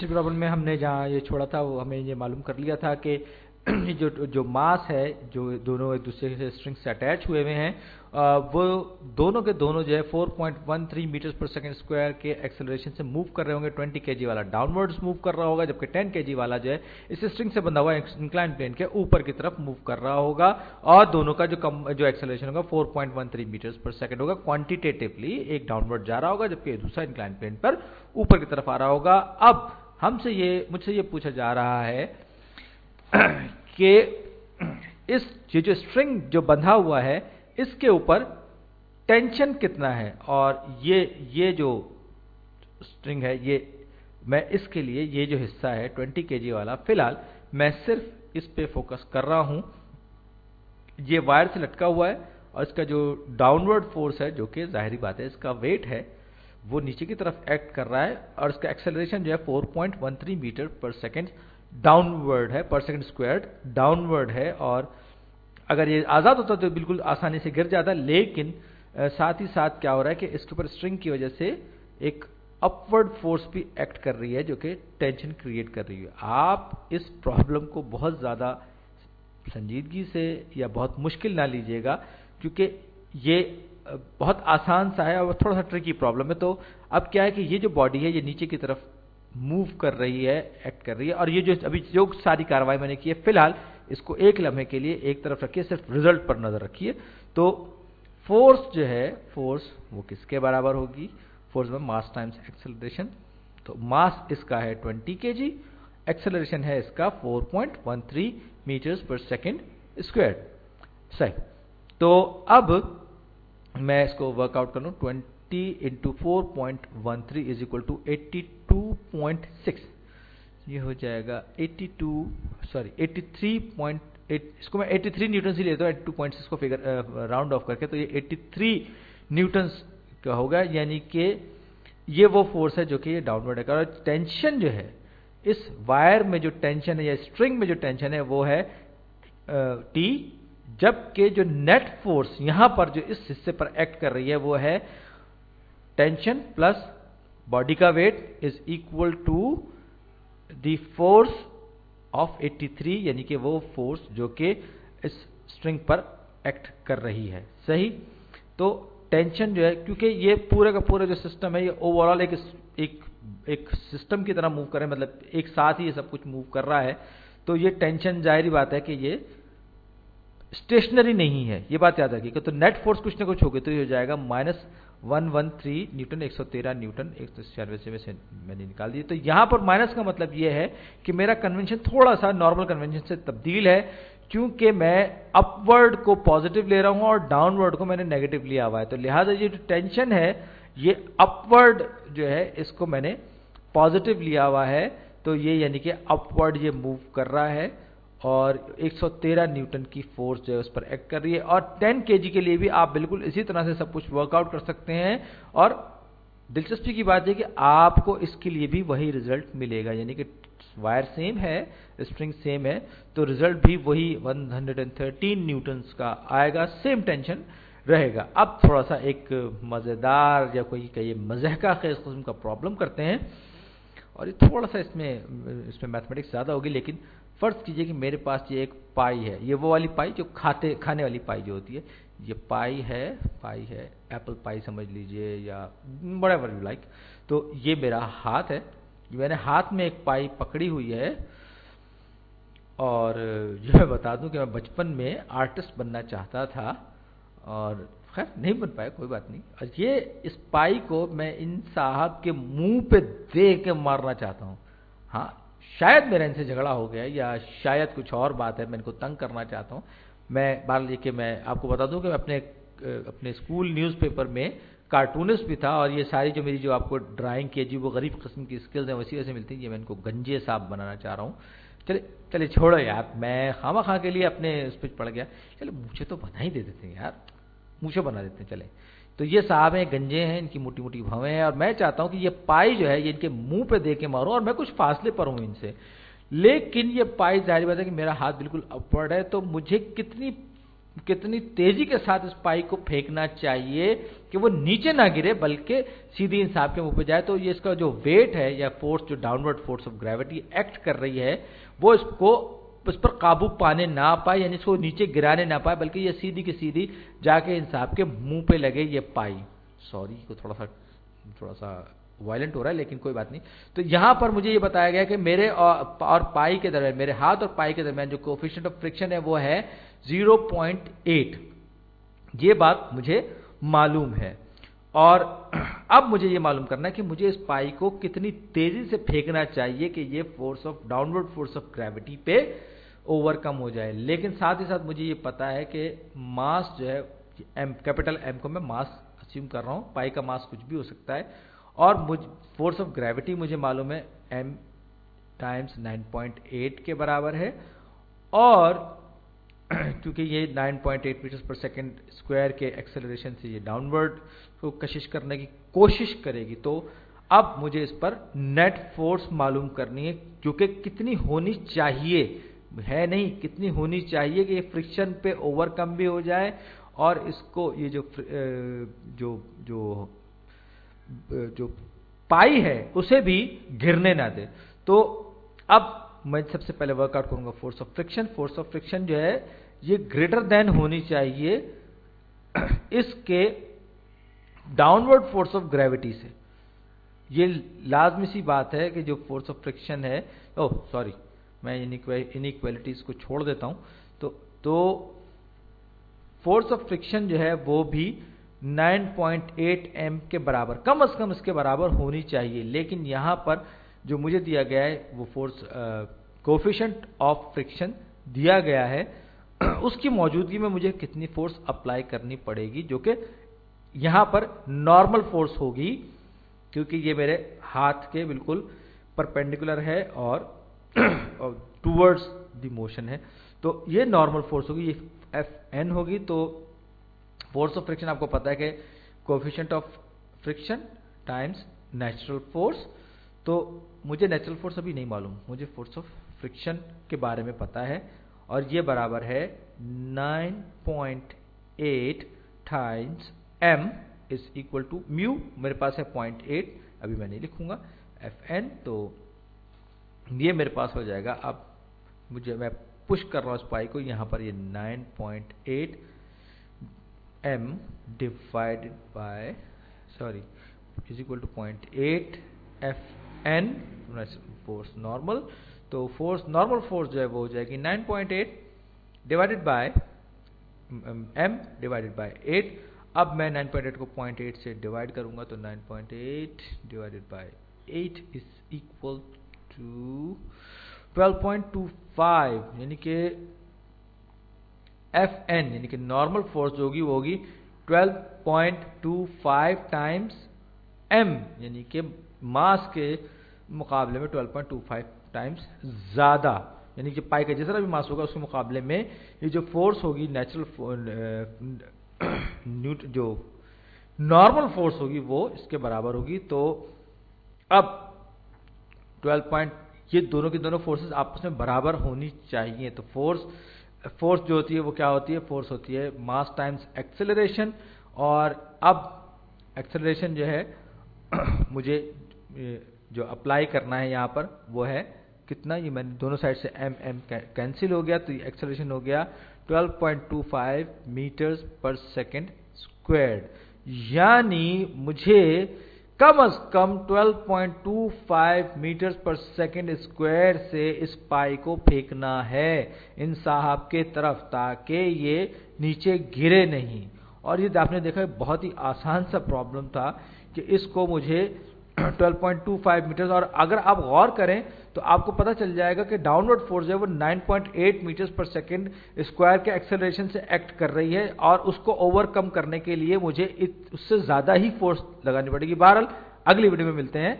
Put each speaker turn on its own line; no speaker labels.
पिछले प्रॉब्लम में हमने जहाँ ये छोड़ा था वो हमें ये मालूम कर लिया था कि जो मास है, जो दोनों एक दूसरे से स्ट्रिंग से अटैच हुए हुए हैं, वो दोनों के दोनों जो है 4.13 मीटर्स पर सेकंड स्क्वायर के एक्सेलरेशन से मूव कर रहे होंगे। 20 kg वाला डाउनवर्ड्स मूव कर रहा होगा, जबकि 10 kg वाला जो है इस स्ट्रिंग से बंधा हुआ इंक्लाइन प्लेन के ऊपर की तरफ मूव कर रहा होगा, और दोनों का जो एक्सेलरेशन होगा 4.13 मीटर्स पर सेकंड होगा। क्वांटिटेटिवली एक डाउनवर्ड जा रहा होगा, जबकि दूसरा इंक्लाइन प्लेन पर ऊपर की तरफ आ रहा होगा। अब मुझसे ये पूछा जा रहा है कि ये जो स्ट्रिंग जो बंधा हुआ है इसके ऊपर टेंशन कितना है, और ये जो स्ट्रिंग है, ये मैं इसके लिए ये जो हिस्सा है 20 kg वाला, फिलहाल मैं सिर्फ इस पे फोकस कर रहा हूं। ये वायर से लटका हुआ है और इसका जो डाउनवर्ड फोर्स है, जो कि जाहिर बात है इसका वेट है, वो नीचे की तरफ एक्ट कर रहा है, और इसका एक्सेलरेशन जो है 4.13 मीटर पर सेकेंड डाउनवर्ड है, पर सेकेंड स्क्वायर्ड डाउनवर्ड है। और अगर ये आज़ाद होता तो बिल्कुल आसानी से गिर जाता, लेकिन साथ ही साथ क्या हो रहा है कि इसके ऊपर स्ट्रिंग की वजह से एक अपवर्ड फोर्स भी एक्ट कर रही है, जो कि टेंशन क्रिएट कर रही है। आप इस प्रॉब्लम को बहुत ज़्यादा संजीदगी से या बहुत मुश्किल ना लीजिएगा, क्योंकि ये बहुत आसान सा है और थोड़ा सा ट्रिकी प्रॉब्लम है। तो अब क्या है कि ये जो बॉडी है ये नीचे की तरफ मूव कर रही है, एक्ट कर रही है, और ये जो अभी जो सारी कार्रवाई मैंने की है, फिलहाल इसको एक लम्हे के लिए एक तरफ रखिए, सिर्फ रिजल्ट पर नजर रखिए। तो फोर्स जो है, फोर्स वो किसके बराबर होगी? फोर्स में मास टाइम्स एक्सेलरेशन। तो मास इसका है 20 kg, एक्सेलरेशन है इसका 4.13 मीटर्स पर सेकेंड स्क्वायर। सही। तो अब मैं इसको वर्कआउट कर लूँ। 20 इंटू 4.13 इज इक्वल टू 82.6, ये हो जाएगा 83.8, इसको मैं 83 न्यूटन से लेता हूँ, 82.6 को फिगर राउंड ऑफ करके, तो ये 83 न्यूटन का होगा, यानी कि ये वो फोर्स है जो कि ये डाउनवर्ड है। और टेंशन जो है इस वायर में, जो टेंशन है या स्ट्रिंग में जो टेंशन है वो है T, जबकि जो नेट फोर्स यहां पर जो इस हिस्से पर एक्ट कर रही है वो है टेंशन प्लस बॉडी का weight is equal to the force of 83, यानी कि वो फोर्स जो कि इस स्ट्रिंग पर एक्ट कर रही है। सही। तो टेंशन जो है, क्योंकि ये पूरे का पूरा जो सिस्टम है ये ओवरऑल एक सिस्टम की तरह मूव कर रहा है, मतलब एक साथ ही ये सब कुछ मूव कर रहा है, तो ये टेंशन जाहिर बात है कि ये स्टेशनरी नहीं है, ये बात याद रखिएगा। तो नेट फोर्स कुछ ना कुछ होगी, तो ये हो जाएगा -113 न्यूटन, 113 न्यूटन, 196 में से मैंने निकाल दिया। तो यहां पर माइनस का मतलब ये है कि मेरा कन्वेंशन थोड़ा सा नॉर्मल कन्वेंशन से तब्दील है, क्योंकि मैं अपवर्ड को पॉजिटिव ले रहा हूं और डाउनवर्ड को मैंने नेगेटिव लिया हुआ है। तो लिहाजा ये जो टेंशन है ये अपवर्ड जो है इसको मैंने पॉजिटिव लिया हुआ है, तो ये यानी कि अपवर्ड ये मूव कर रहा है, और 113 न्यूटन की फोर्स जो है उस पर एक्ट कर रही है। और 10 kg के लिए भी आप बिल्कुल इसी तरह से सब कुछ वर्कआउट कर सकते हैं, और दिलचस्पी की बात है कि आपको इसके लिए भी वही रिजल्ट मिलेगा, यानी कि वायर सेम है, स्प्रिंग सेम है, तो रिजल्ट भी वही 113 न्यूटन्स का आएगा, सेम टेंशन रहेगा। अब थोड़ा सा एक मजेदार या कोई कहिए मज़हका किस्म का प्रॉब्लम करते हैं, और ये थोड़ा सा इसमें मैथमेटिक्स ज़्यादा होगी, लेकिन फर्ज कीजिए कि मेरे पास ये एक पाई है, ये वो वाली पाई जो खाने वाली पाई जो होती है, ये पाई है, एप्पल पाई समझ लीजिए या व्हाटएवर यू लाइक। तो ये मेरा हाथ है, मैंने हाथ में एक पाई पकड़ी हुई है, और जो मैं बता दूं कि मैं बचपन में आर्टिस्ट बनना चाहता था, और खैर नहीं बन पाया, कोई बात नहीं। और ये इस पाई को मैं इन साहब के मुंह पे दे के मारना चाहता हूँ। हाँ, शायद मेरा इनसे झगड़ा हो गया, या शायद कुछ और बात है, मैं इनको तंग करना चाहता हूँ। मैं मान लीजिए कि मैं आपको बता दूं कि मैं अपने स्कूल न्यूज़पेपर में कार्टूनिस्ट भी था, और ये सारी जो मेरी जो आपको ड्राइंग की जी वो गरीब किस्म की स्किल्स हैं वैसी वैसे मिलती हैं, ये मैं इनको गंजे साहब बनाना चाह रहा हूँ। चले छोड़ो यार, मैं खामा के लिए अपने उस पर पड़ गया। चलो मुझे तो बना ही दे देते हैं यार, मुझे बना देते हैं। चले, तो ये साहब हैं, गंजे हैं, इनकी मोटी मोटी भवें हैं, और मैं चाहता हूं कि ये पाई जो है ये इनके मुंह पे दे के मारूं, और मैं कुछ फासले पर हूं इनसे। लेकिन ये पाई, जाहिर बात है कि मेरा हाथ बिल्कुल अपवर्ड है, तो मुझे कितनी कितनी तेजी के साथ इस पाई को फेंकना चाहिए कि वो नीचे ना गिरे बल्कि सीधी इंसाफ के मुंह पे जाए। तो ये इसका जो वेट है या फोर्स, जो downward force of gravity act कर रही है, वो इसको उस पर काबू पाने ना पाए, यानी इसको नीचे गिराने ना पाए, बल्कि ये सीधी की सीधी जाके इंसाफ के मुंह पे लगे ये पाई। सॉरी को थोड़ा सा वायलेंट हो रहा है, लेकिन कोई बात नहीं। तो यहां पर मुझे ये बताया गया कि मेरे और पाई के दरमियान, मेरे हाथ और पाई के दरमियान जो कोएफिशिएंट ऑफ फ्रिक्शन है वो है 0.8। ये बात मुझे मालूम है। और अब मुझे ये मालूम करना है कि मुझे इस पाई को कितनी तेजी से फेंकना चाहिए कि ये force of downward force of gravity पे ओवरकम हो जाए। लेकिन साथ ही साथ मुझे ये पता है कि मास जो है एम, कैपिटल एम को मैं मास अस्यूम कर रहा हूं, पाई का मास कुछ भी हो सकता है, और फोर्स ऑफ ग्रेविटी मुझे मालूम है m टाइम्स 9.8 के बराबर है। और क्योंकि ये 9.8 मीटर पर सेकेंड स्क्वायर के एक्सेलरेशन से ये डाउनवर्ड को कशिश करने की कोशिश करेगी, तो अब मुझे इस पर नेट फोर्स मालूम करनी है, जो कि कितनी होनी चाहिए है, नहीं कितनी होनी चाहिए कि ये फ्रिक्शन पे ओवरकम भी हो जाए और इसको ये जो पाई है उसे भी गिरने ना दे। तो अब मैं सबसे पहले वर्कआउट करूंगा force of friction. Force of friction जो है ये ग्रेटर देन होनी चाहिए इसके डाउनवर्ड फोर्स ऑफ ग्रेविटी से। ये लाजमी सी बात है कि जो फोर्स ऑफ फ्रिक्शन है, ओह सॉरी, मैं इनइक्वालिटीज को छोड़ देता हूं। तो फोर्स ऑफ फ्रिक्शन जो है वो भी 9.8 m के बराबर, कम से कम इसके बराबर होनी चाहिए। लेकिन यहां पर जो मुझे दिया गया है वो फोर्स कोएफिशिएंट ऑफ फ्रिक्शन दिया गया है, उसकी मौजूदगी में मुझे कितनी फोर्स अप्लाई करनी पड़ेगी, जो कि यहां पर नॉर्मल फोर्स होगी, क्योंकि ये मेरे हाथ के बिल्कुल परपेंडिकुलर है और टूवर्ड्स द मोशन है। तो ये नॉर्मल फोर्स होगी, ये Fn होगी। तो फोर्स ऑफ फ्रिक्शन आपको पता है कि coefficient of friction times natural force. तो मुझे नेचुरल फोर्स अभी नहीं मालूम, मुझे फोर्स ऑफ फ्रिक्शन के बारे में पता है, और ये बराबर है 9.8 times m is equal to mu, मेरे पास है 0.8, अभी मैं नहीं लिखूंगा Fn। तो ये मेरे पास हो जाएगा। अब मैं पुश कर रहा हूं इस पाई को, यहां पर ये 9.8 m divided by is equal to 0.8 Fn force normal. तो फोर्स नॉर्मल फोर्स जो है वो हो जाएगी 9.8 divided by m divided by 8। अब मैं 9.8 को 0.8 से डिवाइड करूंगा, तो 9.8 divided by 8 is equal to 12.25, यानी कि Fn यानी कि नॉर्मल फोर्स जो होगी वो होगी 12.25 टाइम्स m, यानी कि मास के मुकाबले में 12.25 टाइम्स ज्यादा, यानी कि पाई का जितना भी मास होगा उसके मुकाबले में ये जो फोर्स होगी जो नॉर्मल फोर्स होगी वो इसके बराबर होगी। तो अब 12. ये दोनों की दोनों फोर्सेस आपस में बराबर होनी चाहिए। तो फोर्स जो होती है वो क्या होती है, फोर्स होती है मास टाइम्स एक्सेलरेशन। और अब एक्सेलरेशन जो है मुझे जो अप्लाई करना है यहाँ पर वो है कितना, ये मैंने दोनों साइड से m कैंसिल हो गया, तो ये एक्सेलरेशन हो गया 12.25 मीटर्स पर सेकेंड स्क्वायर्ड, यानी मुझे कम से कम 12.25 मीटर्स पर सेकेंड स्क्वायर से इस पाई को फेंकना है इन साहब के तरफ, ताकि ये नीचे गिरे नहीं। और ये आपने देखा बहुत ही आसान सा प्रॉब्लम था कि इसको मुझे 12.25 मीटर्स, और अगर आप गौर करें तो आपको पता चल जाएगा कि डाउनवर्ड फोर्स है वो 9.8 मीटर्स पर सेकेंड स्क्वायर के एक्सेलरेशन से एक्ट कर रही है, और उसको ओवरकम करने के लिए मुझे उससे ज्यादा ही फोर्स लगानी पड़ेगी। बहरहाल अगली वीडियो में मिलते हैं।